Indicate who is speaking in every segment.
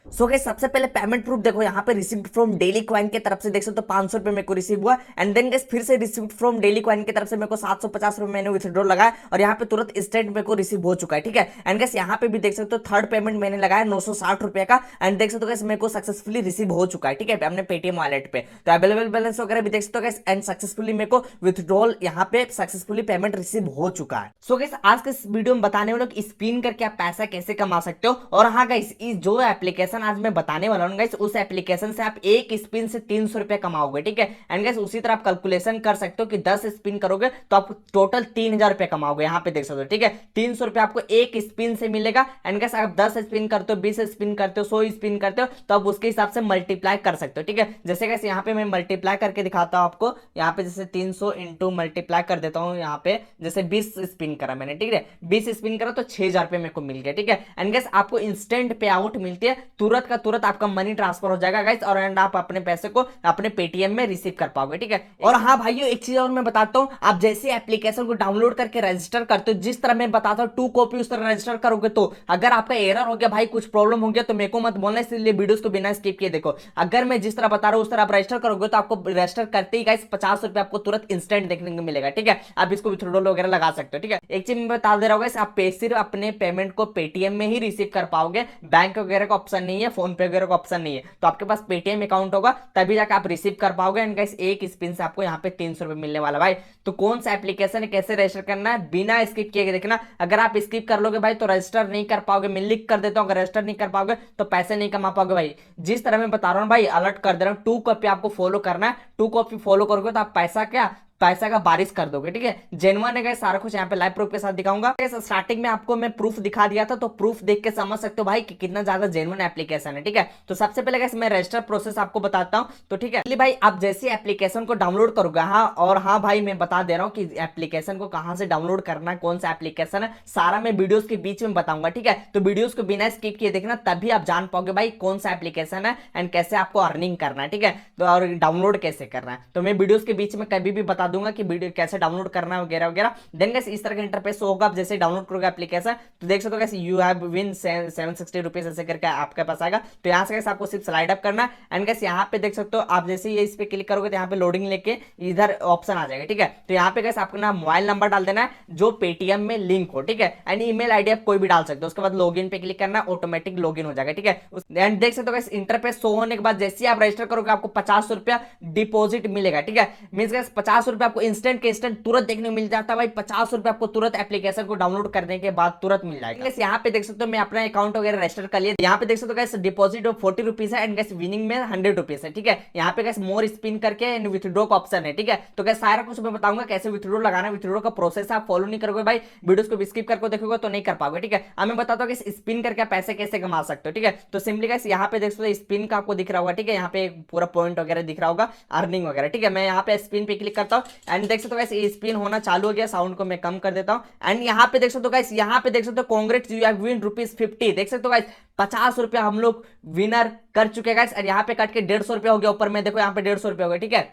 Speaker 1: So guys सबसे पहले payment proof देखो, यहाँ पे रिसीव्ड फ्रॉम डेली क्वाइन की तरफ से देख सकते हो 500 रुपए मेरे को रिसीव हुआ। एंड देन गाइस फिर से रिसीव्ड फ्रॉम डेली क्वाइन की तरफ से मेरे को 750 रुपए मैंने विथड्रॉ लगाया और यहाँ पे तुरंत इंस्टेंट मेरे को रिसीव हो चुका है। ठीक है, एंड गाइस यहाँ पे भी देख सकते हो थर्ड पेमेंट मैंने लगाया 960 रुपए का एंड देख सकते हो गाइस मेरे को सक्सेसफुली रिसीव हो चुका है। ठीक है, अपने पेटीएम वॉलेट पे तो अवेलेबल बैलेंस वगैरह भी देख सकते हो गाइस एंड सक्सेसफुली मेरे को विथड्रॉल यहाँ पे सक्सेसफुली पेमेंट रिसीव हो चुका है। सो गाइस आज के इस वीडियो में बताने वाले कि स्पिन करके आप पैसा कैसे कमा सकते हो। और हाँ गाइस जो एप्लीकेशन आज मैं बताने वाला हूँ गाइस, उस एप्लीकेशन से आप एक स्पिन से 300 रुपए कमाओगे। ठीक है, एंड गाइस उसी तरह आप कैलकुलेशन कर सकते हो कि 10 स्पिन करोगे तो आप टोटल 3000 रुपए कमाओगे। यहाँ पे देख सकते हो। ठीक है, 300 रुपए आपको एक स्पिन से मिलेगा। एंड गाइस आप 10 स्पिन करते हो, 20 स्पिन करते हो, 100 स्पिन करते हो तो आप उसके हिसाब से मल्टीप्लाई कर सकते हो। ठीक है, जैसे गाइस यहाँ पे मैं मल्टीप्लाई करके दिखाता हूँ आपको। यहाँ पे जैसे 300 इंटू मल्टीप्लाई कर देता हूँ। यहाँ पे जैसे 20 स्पिन करा मैंने, ठीक है 20 स्पिन करा तो 6000 रुपए मेरे को मिल गया। ठीक है, एंड गाइस आपको इंस्टेंट पे आउट मिलती है, तुरंत का तुरंत आपका मनी ट्रांसफर हो जाएगा गाइस, और एंड आप अपने पैसे को अपने पेटीएम में रिसीव कर पाओगे। ठीक है, और हाँ भाइयों एक चीज और मैं बताता हूँ, आप जैसे एप्लीकेशन को डाउनलोड करके रजिस्टर करते हो, जिस तरह मैं बताता हूँ 2 कॉपी उस तरह रजिस्टर करोगे, तो अगर आपका एरर हो गया भाई, कुछ प्रॉब्लम हो गया तो मेरे को मत बोलना, इसलिए वीडियोस को बिना स्किप किए देखो। अगर मैं जिस तरह बता रहा हूँ उस तरह आप रजिस्टर करोगे तो आपको रजिस्टर करते ही गाइस 50 रुपए आपको तुरंत इंस्टेंट देखने को मिलेगा। ठीक है, आप इसको विथड्रॉल वगैरह लगा सकते हो। ठीक है, एक चीज मैं बता दे रहा हूँ, आप सिर्फ अपने पेमेंट को पेटीएम में ही रिसीव कर पाओगे, बैंक वगैरह का ऑप्शन नहीं है, फोन पे वगैरह का ऑप्शन नहीं है। तो आपके पास पेटीएम अकाउंट होगा तभी जाकर आप रिसीव कर पाओगे। एंड गाइस एक स्पिन से आपको यहाँ पे 300 रुपए मिलने वाला भाई। तो कौन सा एप्लीकेशन है, कैसे रजिस्टर करना है, बिना स्किप किए देखना। अगर आप स्किप कर लोगे भाई तो रजिस्टर नहीं कर पाओगे। मैं लिख कर देता हूँ, अगर रजिस्टर नहीं कर पाओगे तो पैसे नहीं कमा पाओगे भाई। जिस तरह मैं बता रहा हूँ भाई, अलर्ट कर दे रहा हूँ, 2 कॉपी आपको फॉलो करना है। 2 कॉपी फॉलो करोगे तो आप पैसा क्या, पैसा का बारिश कर दोगे। ठीक है, जेन्युइन है सारा कुछ, यहाँ पे लाइव प्रूफ के साथ दिखाऊंगा। स्टार्टिंग में आपको मैं प्रूफ दिखा दिया था, तो प्रूफ देख के समझ सकते हो भाई कि कितना ज्यादा जेन्युइन एप्लीकेशन है। ठीक है, तो सबसे पहले मैं रजिस्टर प्रोसेस आपको बताता हूँ। तो ठीक है भाई, आप जैसे एप्लीकेशन को डाउनलोड करोगे, हाँ और हाँ भाई मैं बता दे रहा हूँ कि एप्लीकेशन को कहाँ से डाउनलोड करना है, कौन सा एप्लीकेशन है, सारा मैं वीडियोस के बीच में बताऊंगा। ठीक है, तो वीडियोस को बिना स्किप किए देखना, तभी आप जान पाओगे भाई कौन सा एप्लीकेशन है एंड कैसे आपको अर्निंग करना है। ठीक है, तो और डाउनलोड कैसे करना है तो मैं वीडियोस के बीच में कभी भी बता दूंगा कि वीडियो कैसे डाउनलोड करना है वगैरह वगैरह। देन गाइस इस तरह का इंटरफेस होगा। आप जैसे डाउनलोड करोगे एप्लीकेशन तो देख सकते हो guys you have win 760 rupees ऐसे करके आपके पास आएगा। तो यहाँ से गाइस आपको सिर्फ स्लाइड अप करना है। एंड गाइस यहाँ पे देख सकते हो, आप जैसे ये इस पे क्लिक करोगे तो यहाँ पे लोडिंग लेके इधर ऑप्शन आ जाएगा। ठीक है, तो यहाँ पे गाइस आपको ना मोबाइल नंबर डाल देना है जो पेटीएम में लिंक हो। ठीक है, एंड ईमेल आईडी आप कोई भी डाल सकते हो। उसके बाद लॉगिन पे क्लिक करना, ऑटोमेटिक लॉगिन हो जाएगा। ठीक है, एंड देख सकते हो गाइस इंटरफेस शो होने के बाद जैसे आप रजिस्टर करोगे आपको 50 रुपया डिपॉजिट मिलेगा। ठीक है, मींस गाइस 50 रुपया आपको इंस्टेंट के इंस्टेंट तुरंत देखने को मिल जाता है भाई। 50 रुपए आपको तुरंत एप्लीकेशन को डाउनलोड करने के बाद तुरंत मिल जाएगा। यहाँ पे देख सकते हो मैं अपना अकाउंट वगैरह रजिस्टर कर लिया। यहाँ पे देख सकते हो गाइस डिपॉजिट 40 रुपीज है एंड गाइस विनिंग में 100 रुपीज है। ठीक है, यहाँ पे गाइस मोर स्पिन करके एंड विथड्रॉ का ऑप्शन है। ठीक है, तो गाइस सारा कुछ मैं बताऊंगा कैसे विथड्रॉ लगाना है। विथड्रॉ का प्रोसेस आप फॉलो नहीं करोगे भाई, वीडियोस को स्किप करके देखोगे तो नहीं कर पाओगे। ठीक है, अब मैं बताता हूँ कि स्पिन करके पैसे कैसे कमा सकते हो। ठीक है, तो सिंपली गाइस यहाँ पे देख सकते हो स्पिन का आपको दिख रहा होगा। ठीक है, यहाँ पे पूरा पॉइंट वगैरह दिख रहा होगा, अर्निंग वगैरह। ठीक है, मैं यहाँ पे स्पिन पे क्लिक करता हूँ एंड देख सकते हो गाइस स्पिन होना चालू हो गया। साउंड को मैं कम कर देता हूं एंड यहाँ पे देख सकते हो गाइस, यहाँ पे देख सकते हो कांग्रेट्स यू हैव विन ₹50। देख सकते हो गाइस 50 रुपया हम लोग विनर कर चुके हैं गाइस। और यहाँ पे कट के 150 रुपया हो गया ऊपर में, देखो यहाँ पे 150 रुपया हो गया। ठीक है,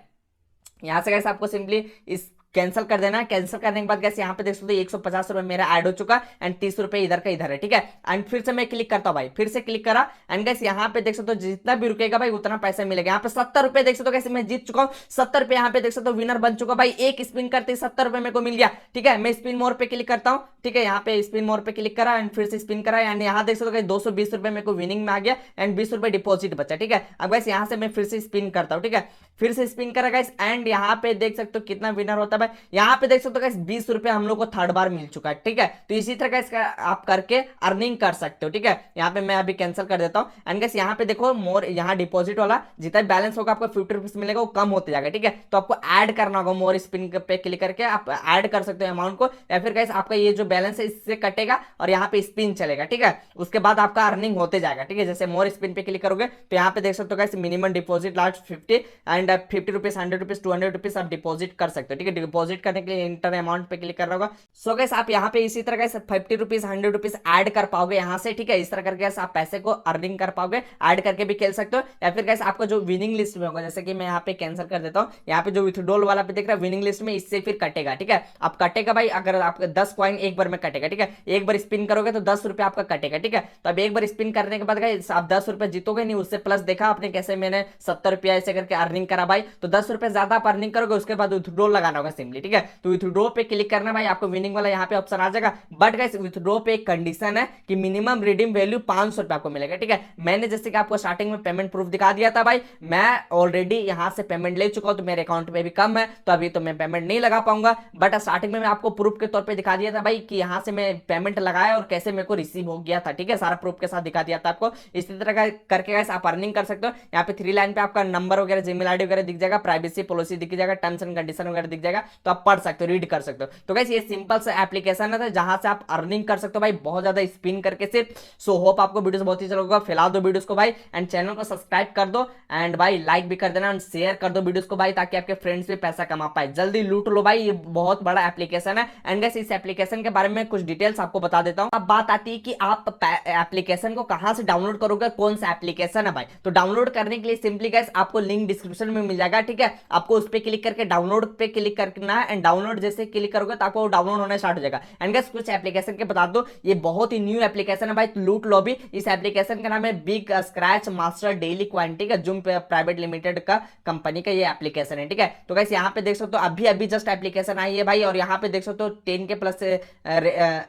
Speaker 1: यहां से गाइस आपको सिंपली इस कैंसिल कर देना है। कैंसिल करने के बाद गैस यहाँ पे देख सकते हो 150 रुपए मेरा ऐड हो चुका एंड 30 रुपए इधर का इधर है। ठीक है, एंड फिर से मैं क्लिक करता हूँ भाई, फिर से क्लिक करा एंड गैस यहाँ पे देख सकते हो जितना भी रुकेगा भाई उतना पैसा मिलेगा। यहाँ पे 70 रुपए देख सकते हो कैसे मैं जीत चुका हूँ। 70 रुपए यहाँ पे देख सकते हो विनर बन चुका भाई। एक स्पिन करते 70 रुपए मेरे को मिल गया। ठीक है, मैं स्पिन मोर पे क्लिक करता हूँ। ठीक है, यहाँ पे स्पिन मोर पे क्लिक करा एंड फिर से स्पिन करा एंड यहाँ देख सकते हो 220 रुपए मेरे को विनिंग में आ गया एंड 20 रुपए डिपॉजिट बचा। ठीक है, अब गैस यहाँ से मैं फिर से स्पिन करता हूँ। ठीक है, फिर से स्पिन करा गाइस एंड यहाँ पे देख सकते हो कितना विनर होता है भाई। यहाँ पे देख सकते हो गाइस 20 रुपए हम लोग को थर्ड बार मिल चुका है। ठीक है, तो इसी तरह गाइस आप करके अर्निंग कर सकते हो। ठीक है, यहाँ पे मैं अभी कैंसिल कर देता हूँ एंड गाइस यहाँ पे देखो मोर, यहाँ डिपॉजिट वाला जितना बैलेंस होगा आपको 50 रुपीज मिलेगा, वो कम होते जाएगा। ठीक है, तो आपको ऐड करना होगा, मोर स्पिन पे क्लिक करके आप ऐड कर सकते हो अमाउंट को, या फिर गाइस आपका ये जो बैलेंस है इससे कटेगा और यहाँ पे स्पिन चलेगा। ठीक है, उसके बाद आपका अर्निंग होते जाएगा। ठीक है, जैसे मोर स्पिन पे क्लिक करोगे तो यहाँ पे देख सकते हो guys minimum deposit last 50 and 50 rupees, 100 rupees, 200 rupees आप डिपॉजिट कर सकते हो। ठीक है, डिपॉजिट करने के लिए इंटर अमाउंट पे क्लिक करना होगा। सो गाइस आप यहाँ पे इसी तरह से 50 रुपीज 100 रुपीज ऐड कर पाओगे यहाँ से, ठीक है। इस तरह करके आप पैसे को अर्निंग कर पाओगे, ऐड करके भी खेल सकते हो। या फिर गाइस आपका जो विनिंग लिस्ट में होगा, जैसे कि मैं यहाँ पे कैंसिल कर देता हूँ, यहाँ पे जो विथड्रॉल वाला पे दिख रहा है विनिंग लिस्ट में, इससे फिर कटेगा, ठीक है। अब कटेगा भाई, अगर आपका 10 कॉइन एक बार में कटेगा, ठीक है। एक बार स्पिन करोगे तो 10 रुपए आपका कटेगा, ठीक है। तो अब एक बार स्पिन करने के बाद गाइस आप 10 रुपए जीतोगे नहीं, उससे प्लस देखा आपने कैसे मैंने 70 रुपया ऐसे करके अर्निंग करा भाई। तो 10 रुपए ज्यादा आप अर्निंग करोगे, उसके बाद विथड्रॉ लगाना होगा सिंपली, ठीक है। तो विथड्रॉ पे क्लिक करना भाई, आपको विनिंग वाला यहाँ पे ऑप्शन आ जाएगा। बट गाइस विथड्रॉ पे एक कंडीशन है कि मिनिमम रिडीम वैल्यू 500 रुपए आपको मिलेगा, ठीक है। मैंने जैसे कि आपको स्टार्टिंग में पेमेंट प्रूफ दिखा दिया था भाई, मैं ऑलरेडी यहाँ से पेमेंट ले चुका हूं, तो मेरे अकाउंट में भी कम है, तो अभी तो मैं पेमेंट नहीं लगा पाऊंगा। बट स्टार्टिंग में मैं आपको प्रूफ के तौर पे दिखा दिया था भाई कि यहाँ से मैं पेमेंट लगाया और कैसे मेरे को रिसीव हो गया था, ठीक है। सारा प्रूफ के साथ दिखा दिया था आपको। इसी तरह का करके गाइस आप अर्निंग कर सकते हो। यहाँ पे 3 लाइन पे आपका नंबर वगैरह, जीमेल आईडी वगैरह दिख जाएगा, प्राइवेसी पॉलिसी दिख जाएगा, टर्म्स एंड कंडीशन वगैरह दिख जाएगा, तो आप पढ़ सकते हो, रीड कर सकते हो। तो गाइस ये सिंपल सा एप्लीकेशन है जहां से आप अर्निंग कर सकते हो भाई, बहुत ज्यादा स्पिन करके सिर्फ। सो होप आपको वीडियो बहुत ही चलेगा, फैला दो वीडियोस को भाई, एंड चैनल को सब्सक्राइब कर दो, एंड भाई लाइक भी कर देना एंड शेयर कर दो वीडियोस को भाई, ताकि आपके फ्रेंड्स भी पैसा कमा पाए। जल्दी लूट लो भाई, ये बहुत बड़ा एप्लीकेशन है। एंड गाइस इस एप्लीकेशन के बारे में कुछ डिटेल्स आपको बता देता हूं। अब बात आती है कि आप एप्लीकेशन को कहां से डाउनलोड करोगे, कौन सा एप्लीकेशन है भाई। तो डाउनलोड करने के लिए सिंपली गाइस आपको लिंक डिस्क्रिप्शन में मिल जाएगा, ठीक है। आपको उस पर क्लिक करके डाउनलोड पे क्लिक करना है, एंड डाउनलोड जैसे क्लिक करोगे तो आपको डाउनलोड होना स्टार्ट हो जाएगा। एंड गाइस कुछ एप्लीकेशन के बता दो, ये बहुत ही न्यू एप्लीकेशन है भाई, लूट लो भी। इस एप्लीकेशन का नाम है big scratch master daily quantity का जूम प्राइवेट लिमिटेड का कंपनी का ये एप्लीकेशन है, ठीक है। तो गाइस यहाँ पे देख सकते हो अभी अभी जस्ट एप्लीकेशन आई है भाई, और यहाँ पे देख सकते हो 10 के प्लस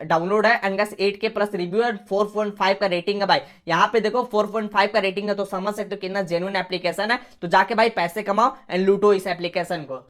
Speaker 1: डाउनलोड है, एंड गाइस 8 के प्लस रिव्यू है, 4.5 का रेटिंग है भाई। यहाँ पे देखो 4.5 का रेटिंग है, तो समझ सकते हो कितना जेन्युइन एप्लीकेशन है। तो जाके भाई पैसे कमाओ एंड लूटो इस एप्लीकेशन को।